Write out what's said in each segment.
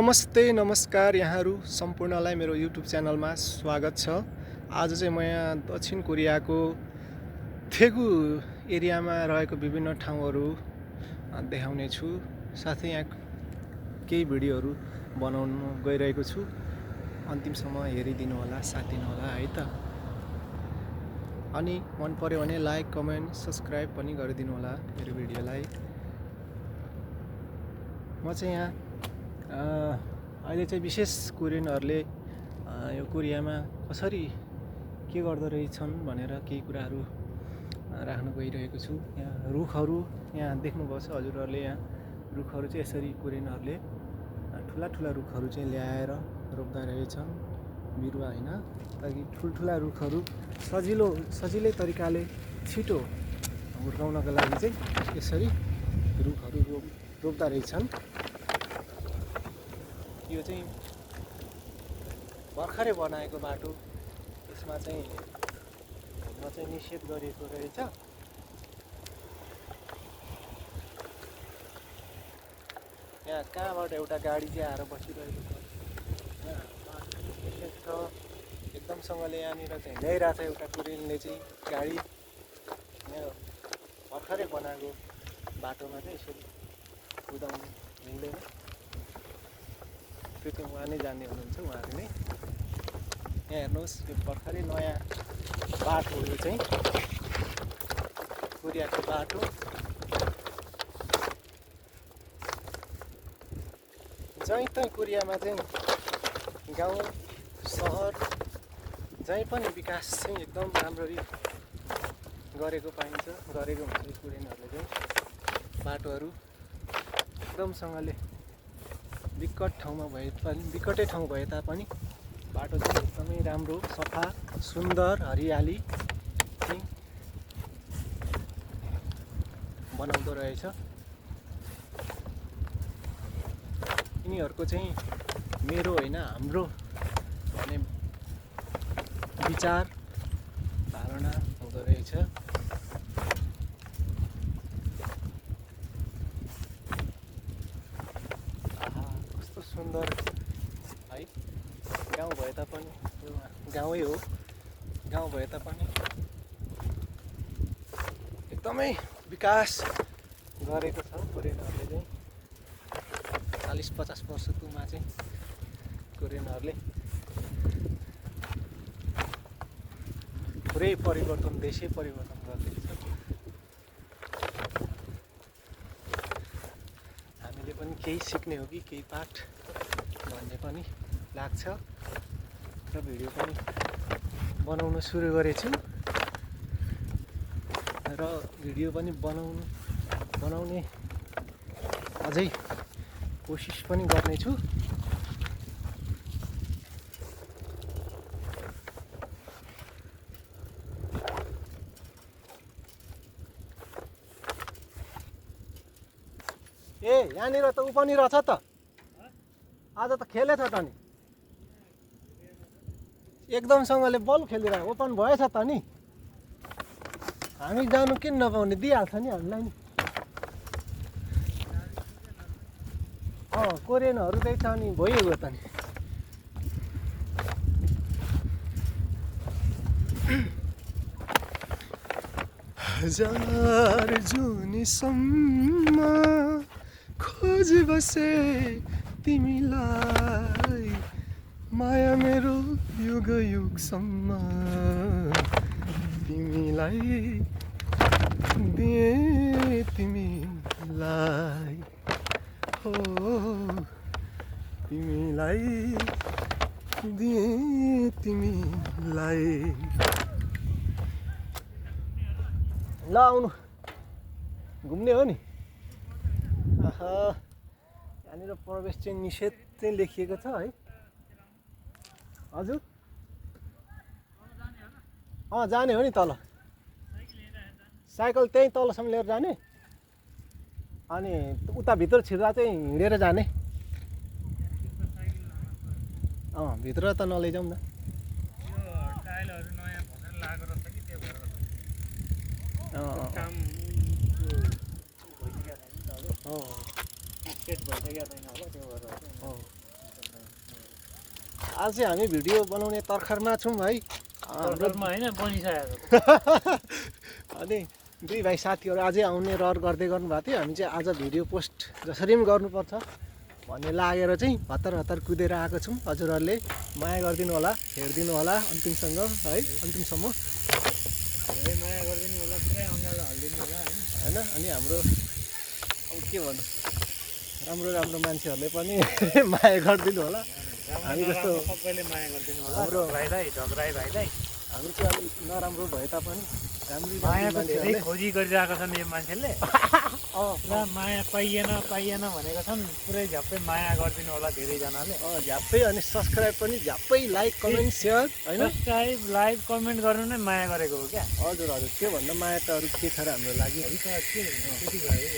नमस्ते नमस्कार यहाँहरू सम्पूर्णलाई मेरो युट्युब च्यानलमा स्वागत छ। आज चाहिँ म यहाँ दक्षिण कोरियाको थेगु एरियामा रहेको विभिन्न ठाउँहरू देखाउने छु। साथै यहाँ केही भिडियोहरू बनाउन गइरहेको छु। अन्तिमसम्म हेरिदिनु होला, साथ दिनु होला है त। अनि मन पर्यो भने लाइक, कमेन्ट, सब्स्क्राइब पनि गरिदिनु होला मेरो भिडियोलाई। म चाहिँ यहाँ अहिले चाहिँ विशेष कोरियनहरूले यो कोरियामा कसरी के गर्दो रहेछन् भनेर केही कुराहरू राख्न गइरहेको छु। यहाँ रुखहरू यहाँ देख्नुभएको छ हजुरहरूले, यहाँ रुखहरू चाहिँ यसरी कोरियनहरूले ठुला ठुला रुखहरू चाहिँ ल्याएर रोप्दा रहेछन्, बिरुवा होइन, ताकि ठुल्ठुला रुखहरू सजिलै तरिकाले छिटो हुर्काउनको लागि चाहिँ यसरी रुखहरू रोप्दा रहेछन्। यो चाहिँ भर्खरै बनाएको बाटो, यसमा चाहिँ हिँड्न चाहिँ निषेध गरिएको रहेछ। यहाँ कहाँबाट एउटा गाडी चाहिँ आएर बसिरहेको छ। यहाँ बाटो एकदमसँगले यहाँनिर चाहिँ ल्याइरहेको छ एउटा कोरियनले चाहिँ गाडी। यहाँ भर्खरै बनाएको बाटोमा चाहिँ यसरी कुदाउनु मिल्दैन, त्यो चाहिँ उहाँ नै जान्ने हुनुहुन्छ, उहाँले नै। यहाँ हेर्नुहोस्, यो भर्खरै नयाँ बाटो हो, यो चाहिँ कोरियाको बाटो। जहीँ तहीँ कोरियामा चाहिँ गाउँ सहर जहीँ पनि विकास चाहिँ एकदम राम्ररी गरेको पाइन्छ। गरेको हुनाले कोरियनहरूले चाहिँ बाटोहरू एकदमसँगले विकटै ठाउँ भए तापनि बाटो चाहिँ एकदमै राम्रो, सफा, सुन्दर, हरियाली चाहिँ बनाउँदो रहेछ। यिनीहरूको चाहिँ मेरो होइन, हाम्रो भन्ने विचार धारणा हुँदो रहेछ। कस्तो सुन्दर है, गाउँ भए तापनि, यो गाउँै हो, गाउँ भए तापनि एकदमै विकास गरेको छ कोरियनहरूले चाहिँ। 40-50 वर्षकोमा चाहिँ कोरियनहरूले पुरै परिवर्तन, देशै परिवर्तन गर्दैछ। हामीले पनि केही सिक्ने हो कि केही पाठ भन्ने पनि लाग्छ र भिडियो पनि बनाउन सुरु गरेछु र भिडियो पनि बनाउने अझै कोसिस पनि गर्नेछु। ए यहाँनिर त ऊ पनि रहेछ त, आज त खेलेछ त नि, एकदमसँगले बल खेलिरहेको ओपन भएछ त नि। हामी जानु किन नपाउने, दिइहाल्छ नि हामीलाई नि। कोरियनहरू चाहिँ छ नि, भइगयो त नि। हजार जुनीसम्म खोज बसे तिमीलाई, माया मेरो युग युगसम्म तिमीलाई दिए तिमीलाई, हो तिमीलाई दिए तिमीलाई। ल आउनु, घुम्ने हो नि। यहाँनिर प्रवेश चाहिँ निषेध चाहिँ लेखिएको छ है हजुर। जाने हो नि तल, साइकल त्यहीँ तलसम्म लिएर जाने, अनि उता भित्र छिर्दा चाहिँ हिँडेर जाने। भित्र त नलैजाउँ न। सेट भइसकेको छैन होला, त्यो भएर आज चाहिँ हामी भिडियो बनाउने तर्खरमा छौँ है घरमा होइन बनिसकेको अनि दुई भाइ साथीहरू अझै आउने रहर गर्दै गर्नुभएको थियो हामी चाहिँ आज भिडियो पोस्ट जसरी पनि गर्नुपर्छ भन्ने लागेर चाहिँ हतार हतार कुदेर आएको छौँ हजुरहरूले माया गरिदिनु होला हेरिदिनु होला अन्तिमसँग है अन्तिमसम्म धेरै माया गरिदिनु होला पुरै अँगालो हालिदिनु होला होइन अनि हाम्रो अब के भन्नु राम्रो राम्रो मान्छेहरूले पनि माया गरिदिनु होला हामी जस्तो सबैले माया गरिदिनु होला हाम्रो भाइलाई झगराई भाइलाई हामी चाहिँ अलिक नराम्रो भए तापनि राम्री मायाको धेरै खोजी गरिरहेको छन् यो मान्छेले अँ पुरा माया पाइएन भनेका छन् पुरै झ्याप्पै माया गरिदिनु होला धेरैजनाले झ्याप्पै अनि सब्सक्राइब पनि झ्याप्पै लाइक कमेन्ट सेयर होइन सब्सक्राइब लाइक कमेन्ट गर्नु नै माया गरेको हो क्या हजुर हजुर त्योभन्दा माया त अरू के छ र हाम्रो लागि त्यति भयो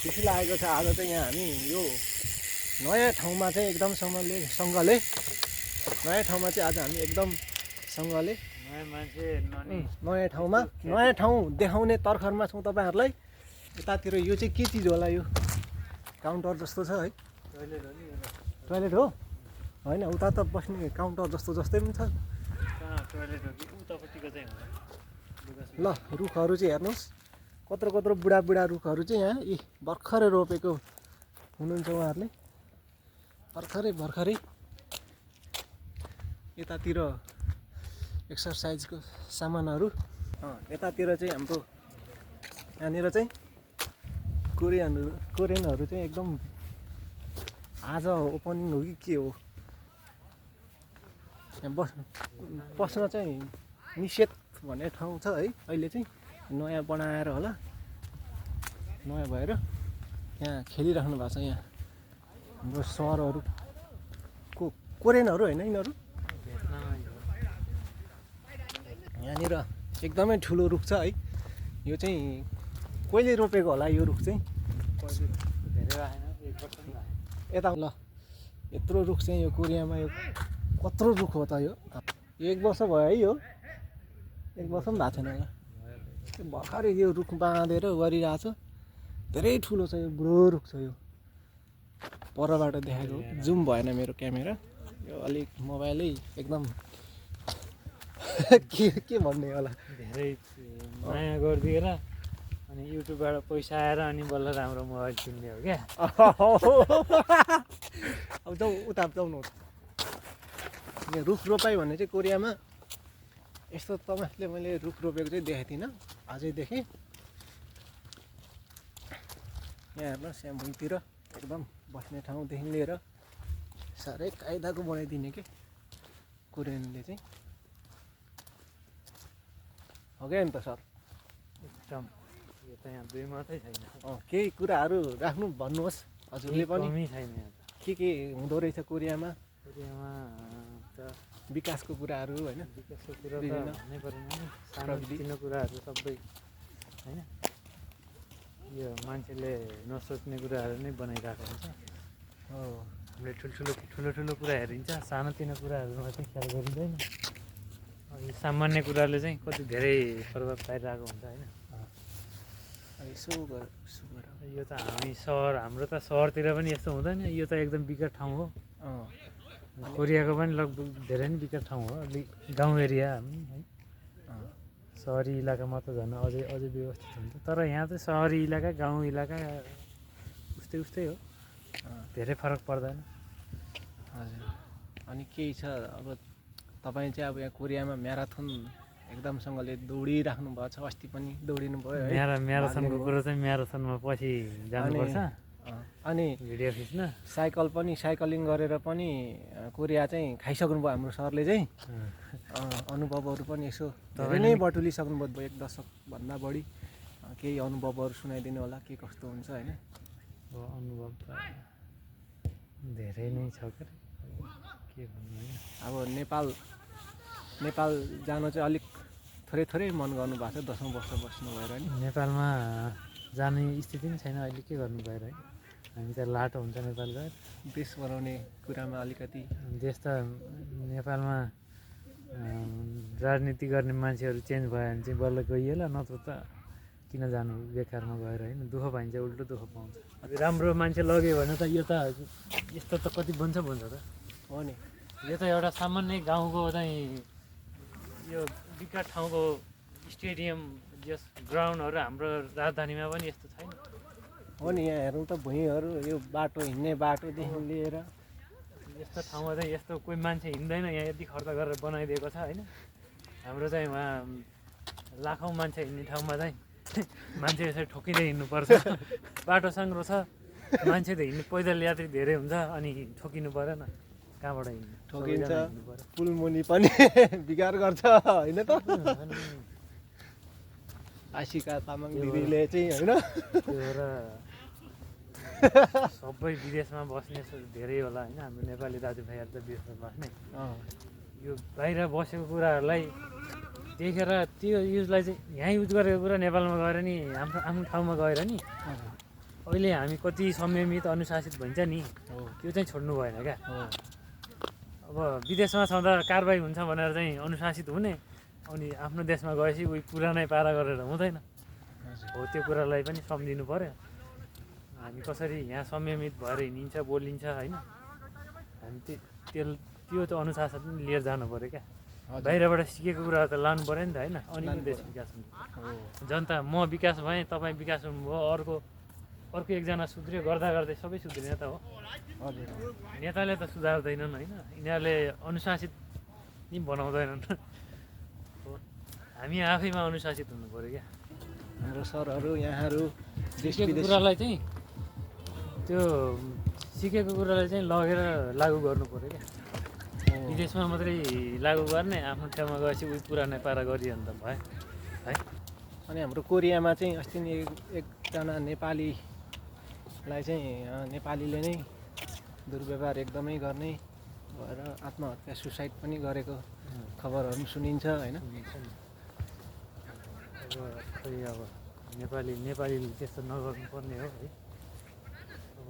खुसी लागेको छ आज चाहिँ यहाँ हामी यो नयाँ ठाउँमा चाहिँ एकदम सँगले नयाँ ठाउँमा चाहिँ आज हामी एकदम सँगले नयाँ मान्छे ननी नयाँ ठाउँ देखाउने तर्खरमा छौँ तपाईँहरूलाई यतातिर यो चाहिँ के चिज होला यो काउन्टर जस्तो छ है टोइलेट हो होइन उता त बस्ने काउन्टर जस्तै पनि छ टोइलेट हो कि उतापट्टिको चाहिँ ल रुखहरू चाहिँ हेर्नुहोस् कत्रो बुढा रुखहरू चाहिँ यहाँ यी भर्खरै रोपेको हुनुहुन्छ उहाँहरूले भर्खरै यतातिर एक्सर्साइजको सामानहरू यतातिर चाहिँ हाम्रो यहाँनिर चाहिँ कोरियनहरू चाहिँ एकदम आज ओपनिङ हो कि के हो यहाँ बस्न चाहिँ निषेध भन्ने ठाउँ छ है अहिले चाहिँ नयाँ बनाएर होला नयाँ भएर यहाँ खेलिराख्नु भएको छ यहाँ हाम्रो सरहरूको कोरियनहरू होइन यिनीहरू यहाँनिर एकदमै ठुलो रुख छ है यो चाहिँ कहिले रोपेको होला यो रुख चाहिँ धेरै आएन 1 वर्ष पनि आएन यता ल यत्रो रुख चाहिँ यो कोरियामा यो कत्रो रुख हो त यो 1 वर्ष भयो है यो 1 वर्ष पनि भएको छैन होला भर्खरै यो रुख बाँधेर गरिरहेको छ धेरै ठुलो छ यो बुढो रुख छ यो परबाट देखाएको जुम भएन मेरो क्यामेरा यो अलिक मोबाइलै एकदम के भन्ने होला धेरै माया गरिदिएर अनि युट्युबबाट पैसा आएर अनि बल्ल राम्रो मोबाइल किन्ने हो क्या अब जाउँ उता जाउँ यहाँ रुख रोपाइ भन्ने चाहिँ कोरियामा यस्तो तपाईँहरूले मैले रुख रोपेको चाहिँ देखेको थिइनँ अझै देखेँ यहाँ हेर्नुहोस् यहाँ भुइँतिर एकदम बस्ने ठाउँदेखि लिएर साह्रै कायदाको बनाइदिने के कोरियनले चाहिँ हो क्या नि त सर एकदम यो त यहाँ 2 मात्रै छैन केही कुराहरू राख्नु भन्नुहोस् हजुरले पनि कमी छैन यहाँ त के हुँदो रहेछ कोरियामा त विकासको कुराहरू होइन विकासको कुरा त भन्नै परेन नि सानो कुराहरू सबै होइन यो मान्छेले नसोच्ने कुराहरू नै बनाइरहेको हुन्छ हामीले ठुलो कुरा हेरिन्छ सानोतिनो कुराहरूमा चाहिँ ख्याल गरिँदैन यो सामान्य कुराले चाहिँ कति धेरै प्रभाव पारिरहेको हुन्छ होइन यसो यो त हाम्रो त सहरतिर पनि यस्तो हुँदैन यो त एकदम विकट ठाउँ हो कोरियाको पनि लगभग धेरै नै विकट ठाउँ हो अलिक गाउँ एरिया हामी है सहरी इलाकामा त झन् अझै व्यवस्थित हुन्छ तर यहाँ चाहिँ सहरी इलाका गाउँ इलाका उस्तै हो धेरै फरक पर्दैन हजुर अनि केही छ अब तपाईँ चाहिँ अब यहाँ कोरियामा म्याराथन एकदमसँगले दौडिराख्नु भएको छ अस्ति पनि दौडिनु भयो है म्याराथनको कुरो चाहिँ म्याराथनमा पछि जानुपर्छ अनि भिडियो खिच्न साइकलिङ गरेर पनि कोरिया चाहिँ खाइसक्नु भयो हाम्रो सरले चाहिँ अनुभवहरू पनि यसो धेरै नै बटुलिसक्नु भयो 1 दशकभन्दा बढी केही अनुभवहरू सुनाइदिनु होला के कस्तो हुन्छ होइन अनुभव त धेरै नै छ के भन्नु होइन अब नेपाल जानु चाहिँ अलिक थोरै मन गर्नु भएको छ 10औं वर्ष बस्नु भएर नि नेपालमा जाने स्थिति पनि छैन अहिले के गर्नु भएर है हामी त लाटो हुन्छ नेपाल गएर देश बनाउने कुरामा अलिकति देश त नेपालमा राजनीति गर्ने मान्छेहरू चेन्ज भयो भने चाहिँ बल्ल गइएला नत्र त किन जानु बेकारमा गएर होइन दुःख पाइन्छ उल्टो दुःख पाउँछ अब राम्रो मान्छे लग्यो भने त यो त यस्तो त कति बन्छ त हो नि यो त एउटा सामान्य गाउँको चाहिँ यो विकट ठाउँको स्टेडियम जस ग्राउन्डहरू हाम्रो राजधानीमा पनि यस्तो छैन। हो नि यहाँ हेरौँ त भुइँहरू यो बाटो हिँड्ने बाटोदेखि लिएर यस्तो ठाउँमा चाहिँ यस्तो कोही मान्छे हिँड्दैन, यहाँ यति खर्च गरेर बनाइदिएको छ होइन। हाम्रो चाहिँ उहाँ लाखौँ मान्छे हिँड्ने ठाउँमा चाहिँ मान्छे यसरी ठोकिँदै हिँड्नुपर्छ। बाटो साङ्ग्रो छ, मान्छे त हिँड्ने पैदल यात्री धेरै हुन्छ, अनि ठोकिनु परेन, कहाँबाट हिँड्नु ठोकिन्छ। सबैजना हिँड्नु पर्यो। पुलमुनि पनि बिगार गर्छ होइन त। आशिका तामाङ दिदीले चाहिँ होइन त्यो भएर सबै विदेशमा बस्ने धेरै होला होइन, हाम्रो नेपाली दाजुभाइहरू त विदेशमा बस्ने। यो बाहिर बसेको कुराहरूलाई देखेर त्यो युजलाई चाहिँ यहाँ युज गरेको कुरा नेपालमा गएर नि आफ्नो आफ्नो ठाउँमा गएर नि अहिले हामी कति संयमित अनुशासित भन्छ नि, त्यो चाहिँ छोड्नु भएन क्या। अब विदेशमा छँदा कारबाही हुन्छ भनेर चाहिँ अनुशासित हुने, अनि आफ्नो देशमा गएपछि उही पुरानै पारा गरेर हुँदैन। हो त्यो कुरालाई पनि सम्झिनु पर्यो। हामी कसरी यहाँ संयमित भएर हिँडिन्छ बोलिन्छ होइन, हामी त्यो त अनुशासन पनि लिएर जानु पऱ्यो क्या। बाहिरबाट सिकेको कुरा त लानु पऱ्यो नि त होइन, अनि देश विकास हुन्छ। जनता म विकास भएँ, तपाईँ विकास हुनुभयो, अर्को एकजना सुध्रियो, गर्दा गर्दै सबै सुध्रिने त हो। नेताले त सुधार्दैनन् होइन, यिनीहरूले अनुशासित नि बनाउँदैनन्। हामी आफैमा अनुशासित हुनु पऱ्यो क्या। हाम्रो सरहरू यहाँहरू सिकेको कुरालाई चाहिँ त्यो सिकेको कुरालाई चाहिँ लगेर लागु गर्नु पऱ्यो क्या। विदेशमा मात्रै लागु गर्ने, आफ्नो ठाउँमा गएपछि उही पुरानै पारा गरियो भने त भयो है। अनि हाम्रो कोरियामा चाहिँ अस्ति नै एकजना नेपालीलाई चाहिँ नेपालीले नै दुर्व्यवहार एकदमै गर्ने भएर आत्महत्या सुसाइड पनि गरेको खबरहरू पनि सुनिन्छ होइन। अब खोइ अब नेपालीले त्यस्तो नगर्नुपर्ने हो है। अब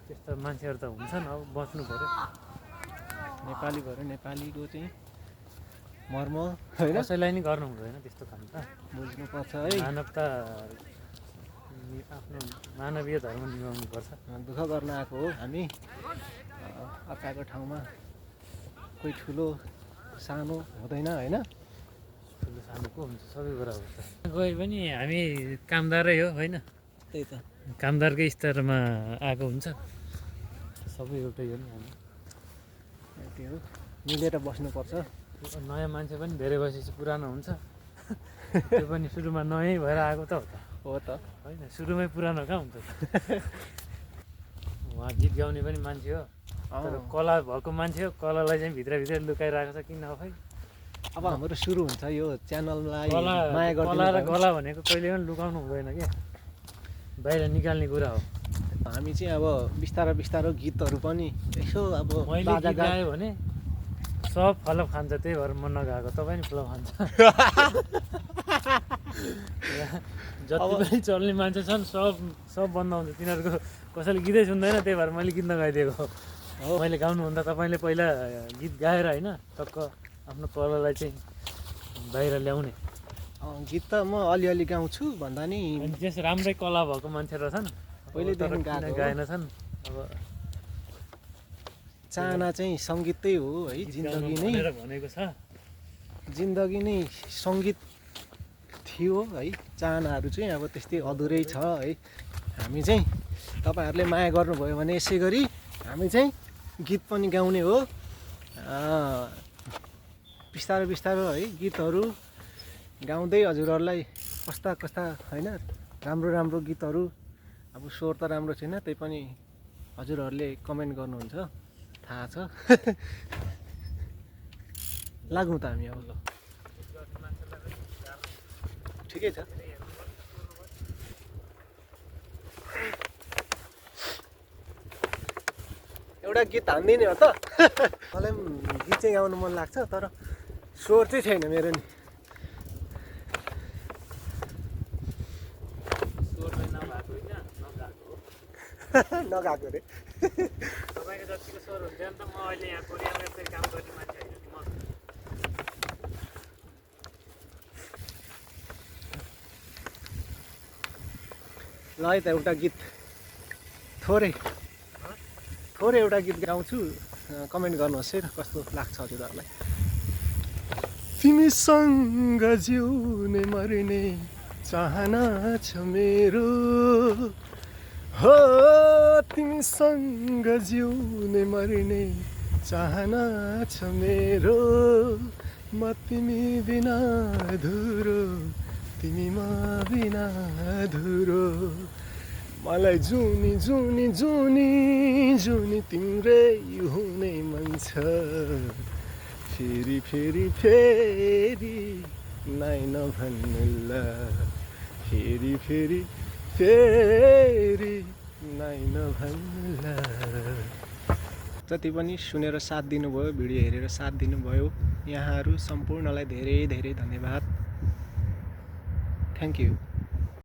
त्यस्तो मान्छेहरू त हुन्छन्, अब बच्नु पऱ्यो। नेपाली भएर नेपालीको चाहिँ मर्म होइन कसैलाई नि गर्नु हुँदैन त्यस्तो काम त। बुझ्नुपर्छ है। मानवता आफ्नो मानवीय धर्म निभाउनुपर्छ। दुःख गर्न आएको हो हामी, अर्काको ठाउँमा कोही ठुलो सानो हुँदैन होइन। ठुलो सानो को हुन्छ, सबै कुरा हुन्छ। गए पनि हामी कामदारै हो होइन, त्यही त कामदारकै स्तरमा आएको हुन्छ। सबै एउटै हो नि हामी। त्यो हो, मिलेर बस्नुपर्छ। नयाँ मान्छे पनि धेरै भएपछि पुरानो हुन्छ। त्यो पनि सुरुमा नयाँ भएर आएको त हो त होइन, सुरुमै पुरानो कहाँ हुन्छ। उहाँ गीत गाउने पनि मान्छे हो, तर कला भएको मान्छे हो। कलालाई चाहिँ भित्रभित्र लुकाइरहेको छ किन खै। अब हाम्रो सुरु हुन्छ यो च्यानललाई कला माया कला र गर्दिनु। गला भनेको कहिले पनि लुकाउनु हुँदैन क्या, बाहिर निकाल्ने कुरा हो। हामी चाहिँ अब बिस्तारो बिस्तारो गीतहरू पनि यसो अब मैले बाजा गीत गाएँ भने सब फलप खान्छ, त्यही भएर मन नगएको। तपाईँ नि फलप खान्छ। जति पनि चल्ने मान्छे छन् सब बन्द हुन्छ, तिनीहरूको कसैले गीतै सुन्दैन, त्यही भएर मैले गीत नगाइदिएको हो। मैले गाउनुभन्दा तपाईँले पहिला गीत गाएर होइन टक्क आफ्नो कलालाई चाहिँ बाहिर ल्याउने। गीत त म अलिअलि गाउँछु भन्दा नि अनि त्यस राम्रै कला भएको मान्छे रहेछन्, पहिल्यैदेखि गाएको हो। गाएनछन्। अब चाहना चाहिँ सङ्गीतै हो है। जिन्दगी नै भनेको छ, जिन्दगी नै सङ्गीत थियो है। चाहनाहरू चाहिँ अब त्यस्तै अधुरै छ है। हामी चाहिँ तपाईँहरूले माया गर्नुभयो भने यसै गरी हामी चाहिँ गीत पनि गाउने हो। बिस्तारो बिस्तारो है गीतहरू गाउँदै हजुरहरूलाई कस्ता कस्ता होइन राम्रो राम्रो गीतहरू। अब स्वर त राम्रो छैन, त्यही पनि हजुरहरूले कमेन्ट गर्नुहुन्छ, थाहा छ। लाग्नु त हामी अब ल ठिकै छ। एउटा गीत हान्दिने हो त। मलाई पनि गीत चाहिँ गाउनु मन लाग्छ, तर स्वर चाहिँ छैन मेरो नि। नगाएको अरे। तपाईँको जतिको स्वर हुन्छ नि त, म अहिले यहाँ कोरियामा यसरी काम गर्ने मान्छे होइन नि म। ल है त एउटा गीत थोरै एउटा गीत गाउँछु। कमेन्ट गर्नुहोस् है कस्तो लाग्छ हजुरहरूलाई। तिमीसँग जिउने मर्ने चाहना छ मेरो, हो तिमीसँग जिउने मर्ने चाहना छ मेरो, म तिमी बिना अधुरो, तिमी म बिना अधुरो, मलाई जुनी जुनी जुनी जुनी तिम्रै हुने मन छ, फेरि फेरि फेरि नाइ नभन्नुला, फेरि फेरि फेरि नाइ नभन्नुला। जति पनि सुनेर साथ दिनुभयो, भिडियो हेरेर साथ दिनुभयो, यहाँहरू सम्पूर्णलाई धेरै धेरै धन्यवाद। Thank you.